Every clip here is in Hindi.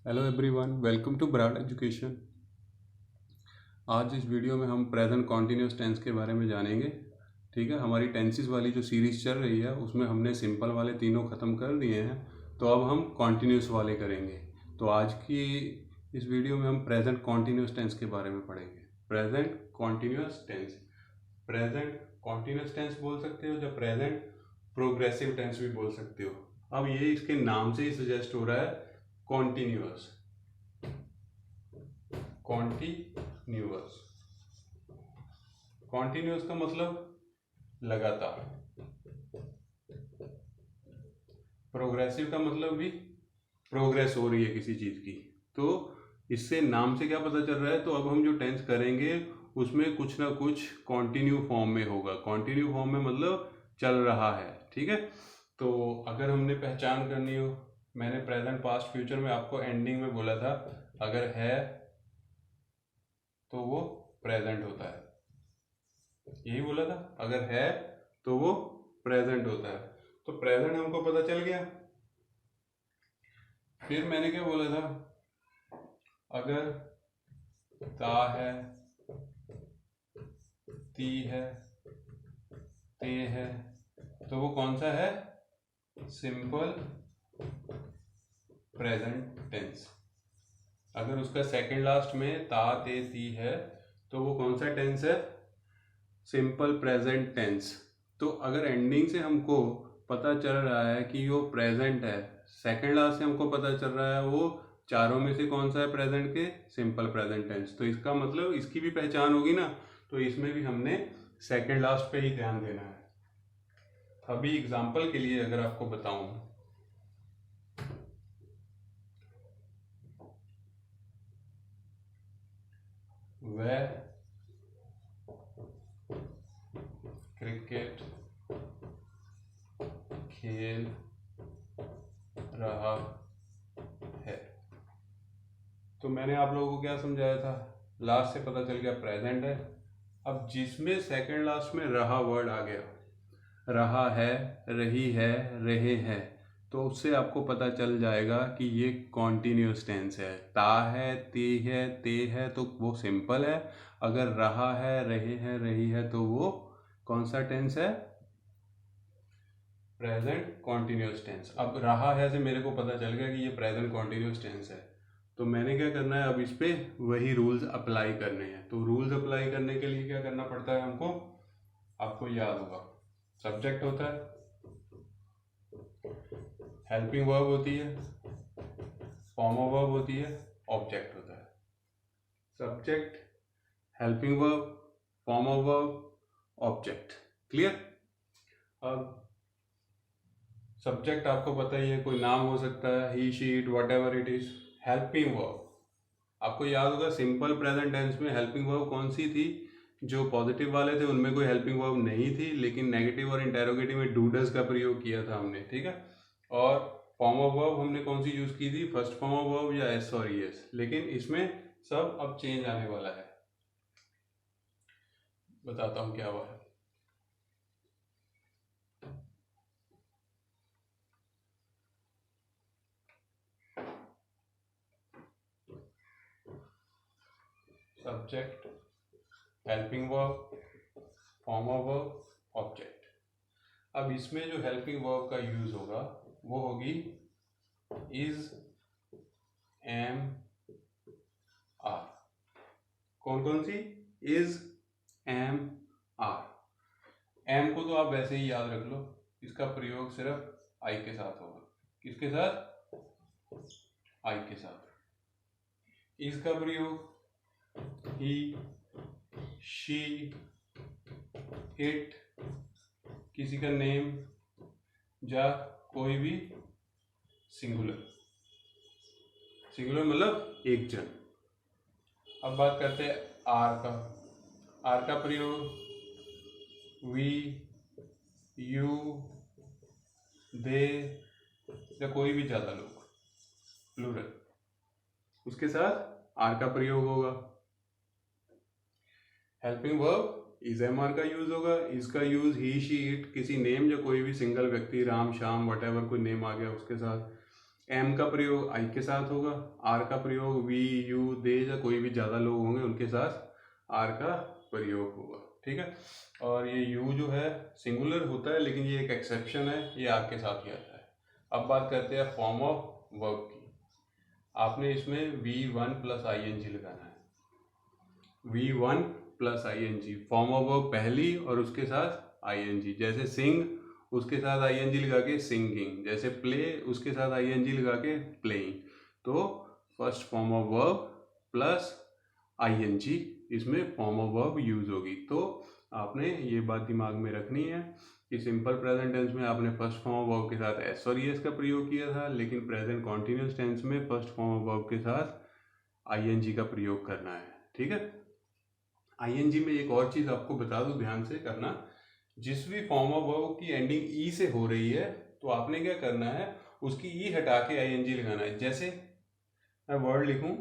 Hello everyone, welcome to Brad education. आज इस वीडियो में हम प्रेजेंट कॉन्टिन्यूस टेंस के बारे में जानेंगे। ठीक है, हमारी टेंसेस वाली जो सीरीज़ चल रही है उसमें हमने सिंपल वाले तीनों ख़त्म कर दिए हैं, तो अब हम कॉन्टिन्यूस वाले करेंगे। तो आज की इस वीडियो में हम प्रेजेंट कॉन्टिन्यूस टेंस के बारे में पढ़ेंगे। Present continuous tense, present continuous tense बोल सकते हो, या प्रेजेंट प्रोग्रेसिव टेंस भी बोल सकते हो। अब ये इसके नाम से ही सजेस्ट हो रहा है, कॉन्टिन्यूअस। कॉन्टिन्यूअस, कॉन्टिन्यूअस का मतलब लगातार। प्रोग्रेसिव का मतलब भी प्रोग्रेस हो रही है किसी चीज़ की। तो इससे नाम से क्या पता चल रहा है, तो अब हम जो टेंस करेंगे उसमें कुछ ना कुछ कॉन्टिन्यू फॉर्म में होगा। कॉन्टिन्यू फॉर्म में मतलब चल रहा है। ठीक है, तो अगर हमने पहचान करनी हो, मैंने प्रेजेंट पास्ट फ्यूचर में आपको एंडिंग में बोला था, अगर है तो वो प्रेजेंट होता है। यही बोला था, अगर है तो वो प्रेजेंट होता है। तो प्रेजेंट हमको पता चल गया। फिर मैंने क्या बोला था, अगर ता है, ती है, ते है, तो वो कौन सा है? Simple present tense. अगर उसका सेकंड लास्ट में ता ते ती है तो वो कौन सा टेंस है? Simple present tense. तो अगर एंडिंग से हमको पता चल रहा है कि वो प्रेजेंट है, सेकंड लास्ट से हमको पता चल रहा है वो चारों में से कौन सा है प्रेजेंट के? Simple present tense. तो इसका मतलब इसकी भी पहचान होगी ना, तो इसमें भी हमने सेकंड लास्ट पे ही ध्यान देना है। अभी एग्जांपल के लिए अगर आपको बताऊं, वह क्रिकेट खेल रहा है, तो मैंने आप लोगों को क्या समझाया था? लास्ट से पता चल गया प्रेजेंट है। अब जिसमें सेकंड लास्ट में रहा वर्ड आ गया, रहा है, रही है, रहे हैं, तो उससे आपको पता चल जाएगा कि ये कॉन्टिन्यूस टेंस है। ता है, ते है तो वो सिंपल है। अगर रहा है, रहे हैं, रही है तो वो कौन सा टेंस है? Present continuous tense. अब रहा है से मेरे को पता चल गया कि ये प्रेजेंट कॉन्टिन्यूस टेंस है, तो मैंने क्या करना है, अब इस पे वही रूल्स अप्लाई करने हैं। तो रूल्स अप्लाई करने के लिए क्या करना पड़ता है हमको? आपको याद होगा, सब्जेक्ट होता है, हेल्पिंग वर्ब होती है, फॉर्म ऑफ वर्ब होती है, ऑब्जेक्ट होता है। Subject, helping verb, form of verb, object. Clear? अब सब्जेक्ट आपको पता ही है, कोई नाम हो सकता है, he she it whatever it is. Helping verb आपको याद होगा, सिंपल प्रेजेंट टेंस में हेल्पिंग वर्ब कौन सी थी? जो पॉजिटिव वाले थे उनमें कोई हेल्पिंग वर्ब नहीं थी, लेकिन नेगेटिव और इंटेरोगेटिव में डू डज का प्रयोग किया था हमने। ठीक है, और फॉर्म ऑफ वर्ब हमने कौन सी यूज की थी? फर्स्ट फॉर्म ऑफ वर्ब या एस और एस। लेकिन इसमें सब अब चेंज आने वाला है, बताता हूँ क्या हुआ है। Subject, helping verb, form of verb, object. अब इसमें जो हेल्पिंग वर्ब का यूज होगा वो होगी इज, एम, आर। कौन कौन सी? Is, am, are. एम को तो आप वैसे ही याद रख लो, इसका प्रयोग सिर्फ आई के साथ होगा। किसके साथ? आई के साथ। इज का प्रयोग ही, शी, इट, किसी का नेम, या कोई भी सिंगुलर। सिंगुलर मतलब एक जन। अब बात करते हैं आर का। आर का प्रयोग वी, यू, दे, या कोई भी ज़्यादा लोग, प्लूरल, उसके साथ आर का प्रयोग होगा। Helping verb is, am, are का यूज होगा। इसका यूज ही, शी, इट, किसी नेम या कोई भी सिंगल व्यक्ति, राम, श्याम, वट एवर, कोई नेम आ गया उसके साथ। एम का प्रयोग आई के साथ होगा, आर का प्रयोग वी यू दे या कोई भी ज़्यादा लोग होंगे उनके साथ आर का प्रयोग होगा, ठीक है। और ये यू जो है सिंगुलर होता है, लेकिन ये एक एक्सेप्शन है, ये आर के साथ ही आता है। अब बात करते हैं फॉर्म ऑफ वर्ब की। आपने इसमें V1 प्लस ING लगाना है। V1 plus ING, form of verb पहली और उसके साथ ING। जैसे सिंग उसके साथ ING लगा के सिंगिंग, जैसे प्ले उसके साथ ING लगा के प्लेइंग। तो first form of verb plus ING, इसमें फॉर्म ऑफ वर्ब यूज होगी। तो आपने ये बात दिमाग में रखनी है कि सिंपल प्रेजेंट टेंस में आपने फर्स्ट फॉर्म ऑफ वर्ब के साथ एस और ईएस का प्रयोग किया था, लेकिन प्रेजेंट कॉन्टिन्यूस टेंस में फर्स्ट फॉर्म ऑफ वर्ब के साथ ING का प्रयोग करना है, ठीक है। ING में एक और चीज आपको बता दूं, ध्यान से करना, जिस भी फॉर्म ऑफ वर्ब की एंडिंग ई से हो रही है तो आपने क्या करना है, उसकी ई हटा के ING लगाना है। जैसे मैं वर्ड लिखूं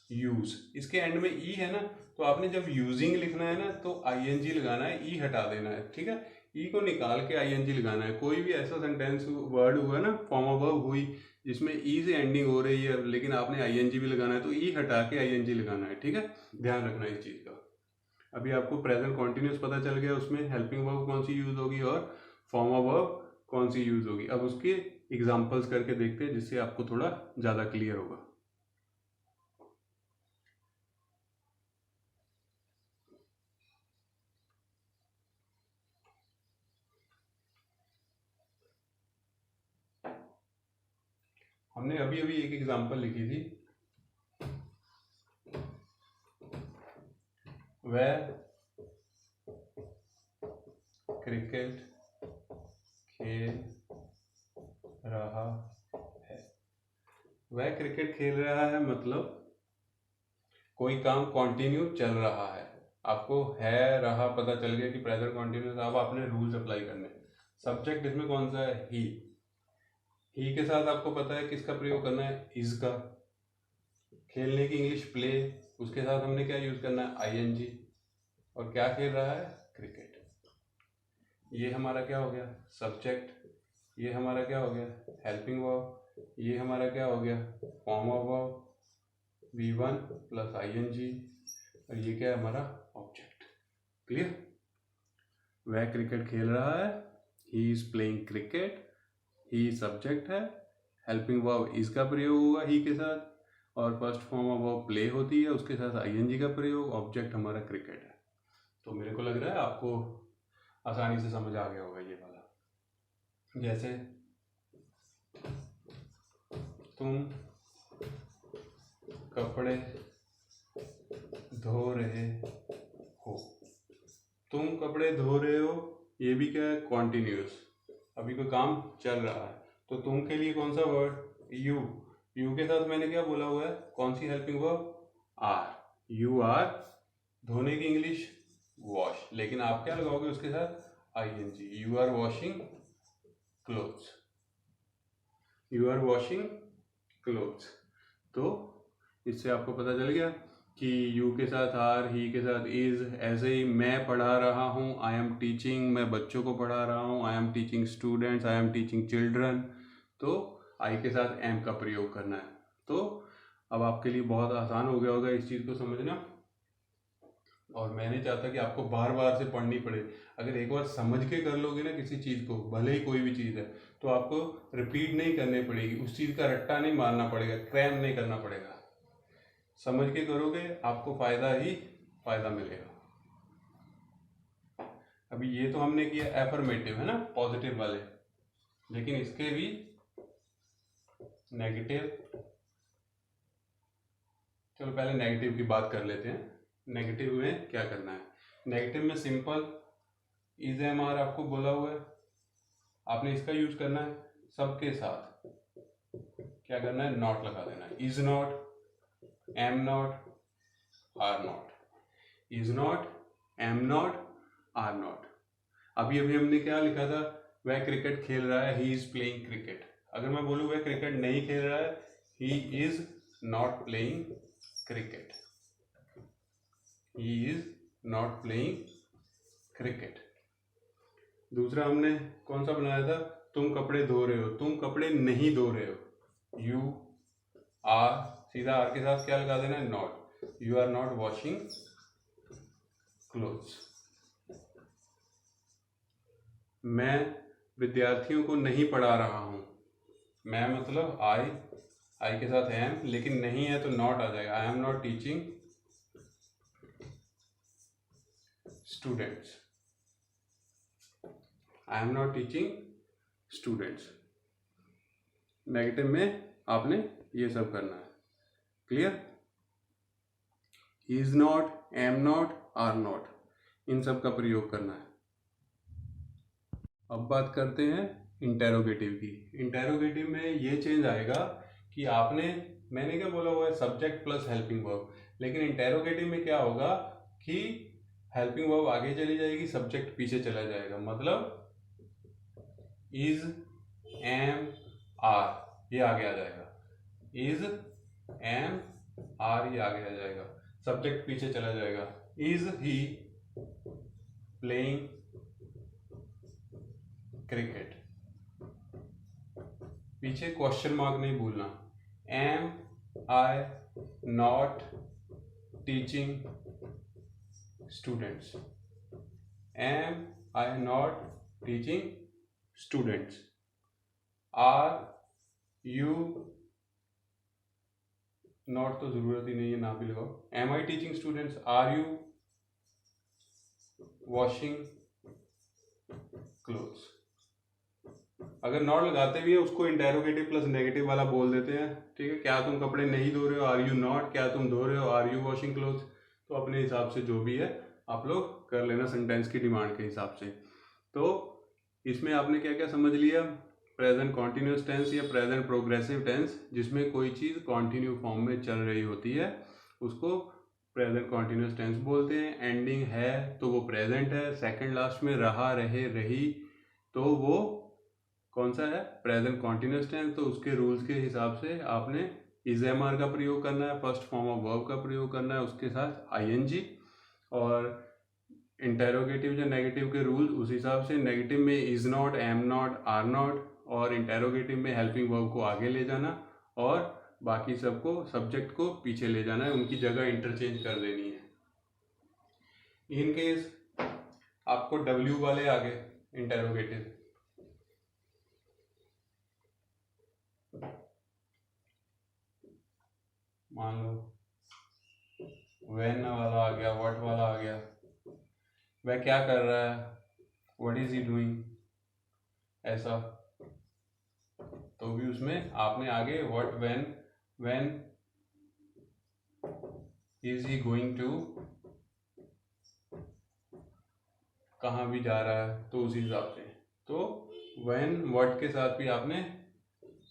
यूज, इसके एंड में ई है ना, तो आपने जब यूजिंग लिखना है ना तो ING लगाना है, ई हटा देना है, ठीक है। ई को निकाल के ING लगाना है। कोई भी ऐसा सेंटेंस वर्ड हुआ ना, फॉर्म ऑफ वर्ब हुई जिसमें ई से एंडिंग हो रही है लेकिन आपने ING भी लगाना है, तो ई हटा के ING लगाना है, ठीक है। ध्यान रखना इस चीज का। अभी आपको प्रेजेंट कॉन्टिन्यूस पता चल गया, उसमें हेल्पिंग वर्ब कौन सी यूज होगी और फॉर्म ऑफ वर्ब कौन सी यूज होगी। अब उसके एग्जाम्पल्स करके देखते हैं जिससे आपको थोड़ा ज्यादा क्लियर होगा। हमने अभी अभी एक एग्जांपल लिखी थी, वह क्रिकेट खेल रहा है। वह क्रिकेट खेल रहा है मतलब कोई काम कंटिन्यू चल रहा है। आपको है रहा पता चल गया कि प्रेजेंट कंटिन्यूस। अब आपने रूल्स अप्लाई करने। सब्जेक्ट इसमें कौन सा है, ही के साथ आपको पता है किसका प्रयोग करना है, इज का। खेलने की इंग्लिश प्ले, उसके साथ हमने क्या यूज करना है, ING। और क्या खेल रहा है, क्रिकेट। ये हमारा क्या हो गया, सब्जेक्ट। ये हमारा क्या हो गया, हेल्पिंग वर्ब। ये हमारा क्या हो गया, form of verb V1 plus ING। और ये क्या है हमारा ऑब्जेक्ट। क्लियर। वह क्रिकेट खेल रहा है, he is playing cricket, he subject है, हेल्पिंग वर्ब इज का प्रयोग होगा ही के साथ, और first form of verb play होती है उसके साथ ING का प्रयोग, ऑब्जेक्ट हमारा क्रिकेट है। तो मेरे को लग रहा है आपको आसानी से समझ आ गया होगा ये वाला। जैसे तुम कपड़े धो रहे हो। तुम कपड़े धो रहे हो, ये भी क्या है, कॉन्टिन्यूस। अभी कोई काम चल रहा है, तो तुम के लिए कौन सा वर्ड, यू। यू के साथ मैंने क्या बोला हुआ है, कौन सी helping verb, are. You are, धोने की इंग्लिश वॉश, लेकिन आप क्या लगाओगे उसके साथ, ING। You are washing clothes, you are washing clothes. तो इससे आपको पता चल गया कि यू के साथ आर, ही के साथ इज। ऐसे ही मैं पढ़ा रहा हूँ, आई एम टीचिंग, मैं बच्चों को पढ़ा रहा हूँ, I am teaching students, I am teaching children. तो आई के साथ एम का प्रयोग करना है। तो अब आपके लिए बहुत आसान हो गया होगा इस चीज़ को समझना। और मैं नहीं चाहता कि आपको बार बार से पढ़नी पड़े। अगर एक बार समझ के कर लोगे ना किसी चीज़ को, भले ही कोई भी चीज़ है, तो आपको रिपीट नहीं करनी पड़ेगी, उस चीज़ का रट्टा नहीं मारना पड़ेगा, क्रैम नहीं करना पड़ेगा। समझ के करोगे आपको फायदा ही फायदा मिलेगा। अभी ये तो हमने किया एफर्मेटिव, है ना, पॉजिटिव वाले, लेकिन इसके भी नेगेटिव। चलो पहले नेगेटिव की बात कर लेते हैं। नेगेटिव में क्या करना है, नेगेटिव में सिंपल इज एम आर आपको बोला हुआ है, आपने इसका यूज करना है। सबके साथ क्या करना है, नॉट लगा देना है। Is not, am not, are not. Is not, am not, are not. अभी अभी हमने क्या लिखा था, वह क्रिकेट खेल रहा है, ही इज प्लेइंग क्रिकेट। अगर मैं बोलूँ वह क्रिकेट नहीं खेल रहा है, ही is not playing cricket, he is not playing cricket. दूसरा हमने कौन सा बनाया था, तुम कपड़े धो रहे हो, तुम कपड़े नहीं धो रहे हो। यू आर, सीधा आर के साथ क्या लगा देना है, not. You are not washing clothes. मैं विद्यार्थियों को नहीं पढ़ा रहा हूं। मैं मतलब आई के साथ एम, लेकिन नहीं है तो नॉट आ जाएगा। I am not teaching students. I am not teaching students. Negative में आपने ये सब करना है। Clear? He is not, am not, are not, इन सब का प्रयोग करना है। अब बात करते हैं इंटेरोगेटिव की। इंटेरोगेटिव में ये चेंज आएगा कि मैंने क्या बोला हुआ है, सब्जेक्ट प्लस हेल्पिंग वर्ब, लेकिन इंटेरोगेटिव में क्या होगा कि हेल्पिंग वर्ब आगे चली जाएगी, सब्जेक्ट पीछे चला जाएगा। मतलब इज, एम, आर ये आगे आ जाएगा। इज, एम, आर ये आगे आ जाएगा, सब्जेक्ट पीछे चला जाएगा। इज ही प्लेइंग क्रिकेट, पीछे क्वेश्चन मार्क नहीं भूलना। Am I not teaching students. Am I not teaching students. Are you, not तो जरूरत ही नहीं है, ना भी लगाओ। Am I teaching students, are you washing clothes. अगर नॉट लगाते भी है उसको इंटेरोगेटिव प्लस नेगेटिव वाला बोल देते हैं। ठीक है, क्या तुम कपड़े नहीं धो रहे हो, आर यू नॉट, क्या तुम धो रहे हो, आर यू वॉशिंग क्लोथ्स। तो अपने हिसाब से जो भी है आप लोग कर लेना सेंटेंस की डिमांड के हिसाब से। तो इसमें आपने क्या क्या समझ लिया, प्रेजेंट कॉन्टिन्यूस टेंस या प्रेजेंट प्रोग्रेसिव टेंस, जिसमें कोई चीज़ कॉन्टिन्यू फॉर्म में चल रही होती है उसको प्रेजेंट कॉन्टिन्यूस टेंस बोलते हैं। एंडिंग है तो वो प्रेजेंट है। सेकंड लास्ट में रहा, रहे, रही तो वो कौन सा है, प्रेजेंट कॉन्टिन्यूस टेंस। तो उसके रूल्स के हिसाब से आपने इज एम आर का प्रयोग करना है, फर्स्ट फॉर्म ऑफ वर्ब का प्रयोग करना है, उसके साथ आईएनजी। और इंटेरोगेटिव या नेगेटिव के रूल उस हिसाब से, नेगेटिव में is not, am not, are not, और इंटेरोगेटिव में हेल्पिंग वर्ब को आगे ले जाना और बाकी सबको, सब्जेक्ट को पीछे ले जाना है, उनकी जगह इंटरचेंज कर देनी है। इन केस आपको डब्ल्यू वाले आगे इंटेरोगेटिव, मान लो व्हेन वाला आ गया, व्हाट वाला आ गया, वह क्या कर रहा है, व्हाट इज ही डूइंग, ऐसा। तो भी उसमें आपने आगे what, when is he going to, कहाँ भी जा रहा है तो उसी हिसाब से। तो व्हेन व्हाट के साथ भी आपने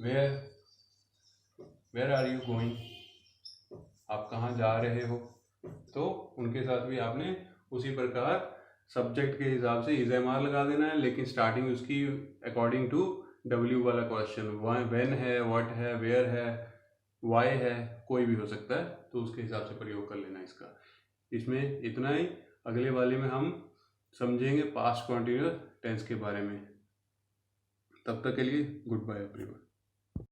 वेयर आर यू गोइंग, आप कहाँ जा रहे हो, तो उनके साथ भी आपने उसी प्रकार सब्जेक्ट के हिसाब से इज एम आर लगा देना है, लेकिन स्टार्टिंग उसकी अकॉर्डिंग टू डब्ल्यू वाला क्वेश्चन। व्हेन है, व्हाट है, वेयर है, वाई है, कोई भी हो सकता है, तो उसके हिसाब से प्रयोग कर लेना इसका। इसमें इतना ही। अगले वाले में हम समझेंगे पास्ट कॉन्टिन्यूअस टेंस के बारे में। तब तक के लिए गुड बाय एवरीवन।